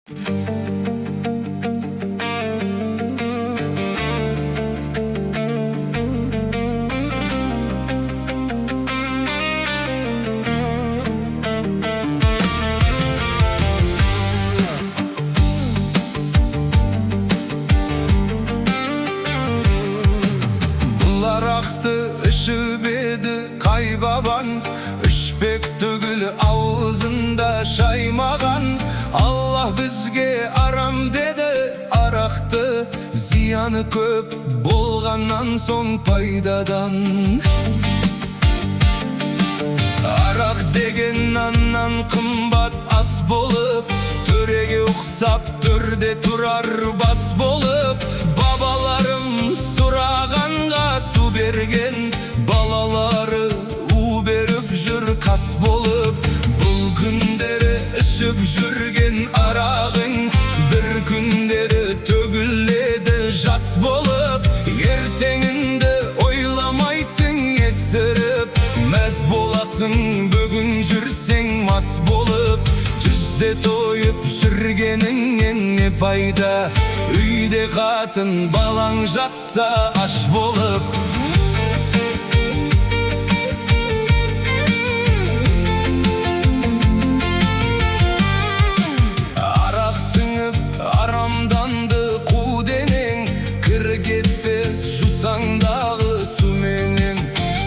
Bunlar aktı ışıp edi kaybaban, Üçbek tögülü ağzında şaymağan. Allah bizge aram dedi araktı, ziyanı köp bolgandan son paydadan. Arak degen nandan kımbat as bolup, törege uksap törde turar bas bolup. Babalarım suraganga su bergen, balaları u berip jür kas bolup. Bu günderi ışıp jürgen arağın, bir günderi tögülledi jas bolup. Erteğinde oylamaysın esirip, mez bolasın bugün jürsen mas bolup. Tüzde toyup jürgenin ne payda, üyde katın balan jatsa aş bolup. Arak sınıp aramdandı kudenin, kır getpes jusangdağı su menin.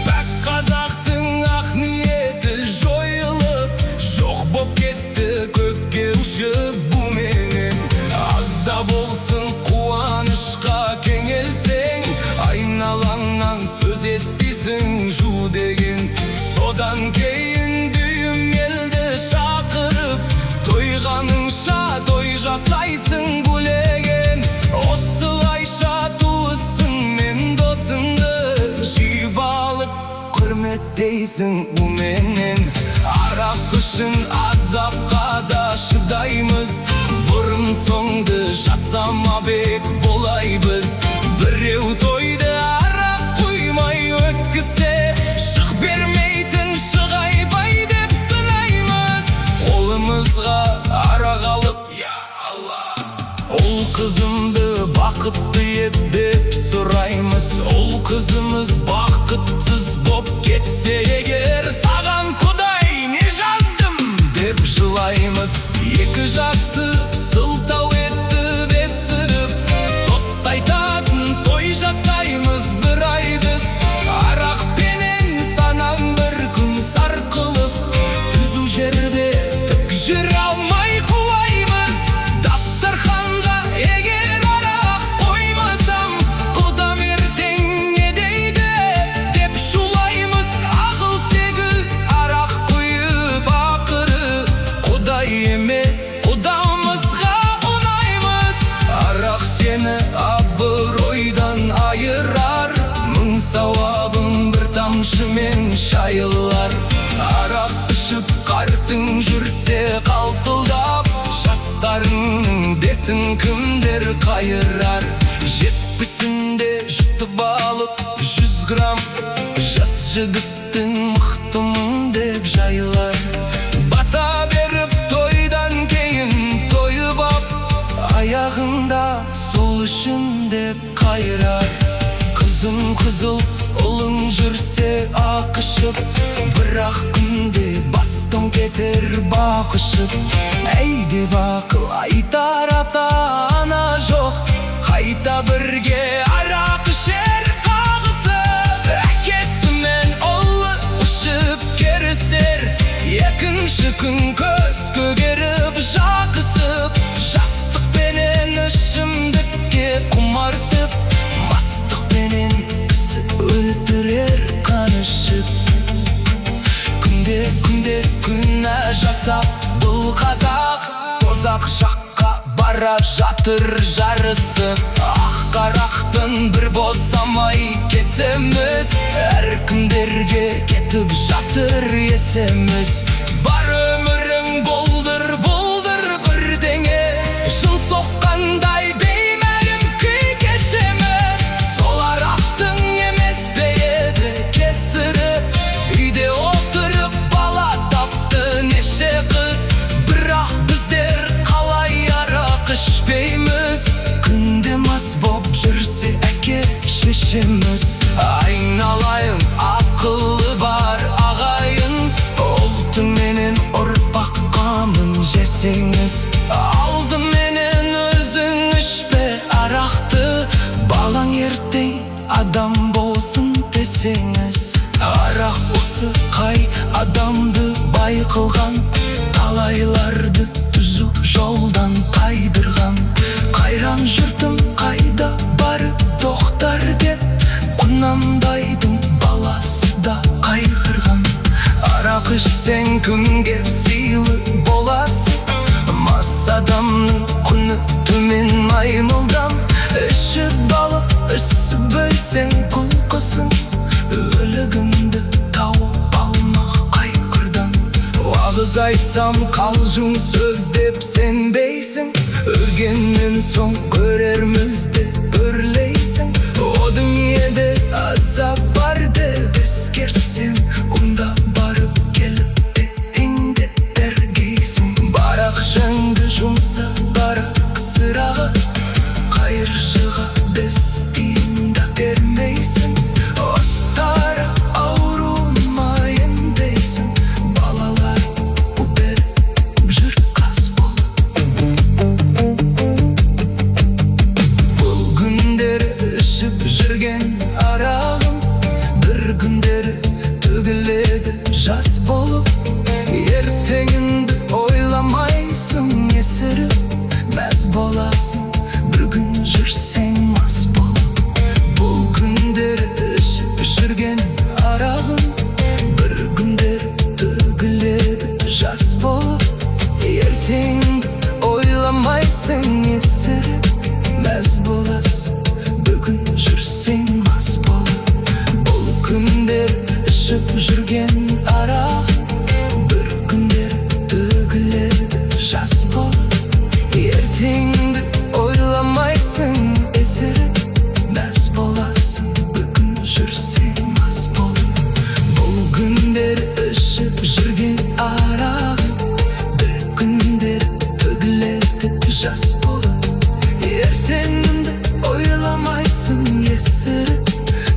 Bak kazaktın ak niyeti joyılıp, jok bop ketti kökке uşup bu menin. Az da bolsun kuanışka keңелсең, aynalandan söz estisin ju degen. Sodan keyin düğüm elde şakırıp, toyganыңша toy жасайсың gulegen. Осылайша туыссың мен досыңды, жиып алып құрметтейсің у менен. Arak kışın azapқа да шыдаймыз, бұрын соңды жасама бек болайбыз. Біреу тойды арақ құймай өткісе, шық бермейтін шығайбай деп сынаймыз. Қолымызға арақ алып, я Алла, ол қызымды бақытты ет деп сұраймыз. Ол қызымыз бақытсыз боп кетсе егер, саған Құдай не жаздым деп жылаймыз. Екі жасты сылтау етті бесіріп, дост айтатын той жасаймыз бір ай біз. Арақпенен санам бір күн сарқылып, түзу жерде тік жүре алмай құлаймыз. Дастарханға егер арақ қоймасам, құдам ертең не дейді деп шулаймыз. Ақыл тегі арақ құйып ақыры, Құдай емес құдамызға ұнаймыз. Арақ сені абыройдан айырар, мың сауабың бір тамшымен шайылар. Арақ ішіп қартың жүрсе қалтылдап, жастарыңның бетін кімдер қайырар. Жетпісінде жұтып алып 100 грамм, жас жігіттің мықтымын деп жайылар. Бата беріп тойдан кейін тойып ап, аяғында сол үшін деп қайрар. Қызым қызыл ұлың жүрсе ақышып, бірақ күнде бастың кетер бақышып. Әйде бақыл айтар ата ана жоқ, қайта бірге арақ ішер қағысып. Әкесімен ұлы ұшып керісер, екінші күн көз көгеріп жақысып. Жастықпенен ішімдікке құмартып, мастықпенен кісі өлтірер қанышып. Күнде күнә жасап бұл қазақ, тозақ жаққа бара жатыр жарысып. Ақ қарақтың бір босамай кесеміз, әр күндерге кетіп жатыр есеміз. Бар өмірің болдыр бірдеңе, шын соққандай беймәлім күй кешеміз. Сол арақтың емес пе еді кесірі, үйде отырып бала тапты неше қыз. Бірақ біздер қалай ара адам болсын десеңіз, арақ осы қай адамды бай қылған, талайларды түзу жолдан қайдырған. Қайран жұртым қайда барып тоқтар деп, құнанбайдың баласы да қайғырған. Арақ ішсең кімге сыйлы боласың, мас адамның құны төмен маймылдан. Ішіп алып ісіп өлсең құлқысың, өлігіңді тауып алмақ қайқырдан. Уағыз айтсам қалжың сөз деп сенбейсің, өлгеннен соң көрерміз деп өрлейсің. О дүниеде азап бар деп ескертсең, онда барып келіп бетіңді тергейсің. Барақ жеңді жұмса барақ сыраға, қайыршыға бес тиын да бермейсің. Остары ауруыма емдейсің, балалар беріп жүр қас болып. Бұл күндері ішіп жүрген арағым, бір күндері төгіледі жас болып. Ертеңіңді ойламайсың есіріп, мәз боласың бір күн жүрсең мас болып. Бұл күндері ішіп жүрген арағым, бір күндері төгіледі жас болып. Ертеңіңді ойламайсың есіріп, мәз боласың бір күн жүрсең мас болып. Бұл күндері ішіп жүрген арағым, бір күндері төгіледі жас болып. Ертеңіңді ойламайсың есіріп, мәз боласың бір күн жүрсең мас болып. Бұл күндері ішіп жүрген арағым, бір күндері төгіледі жас болып. Ертеңіңді ойламайсың есіріп,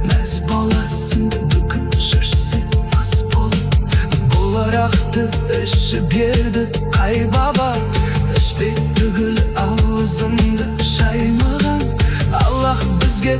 мәз боласың бір күн жүрсең мас болып. Бұл арақты ішіп еді қай баба, ішпей түгіл аузыңды шаймаған. Аллах бізге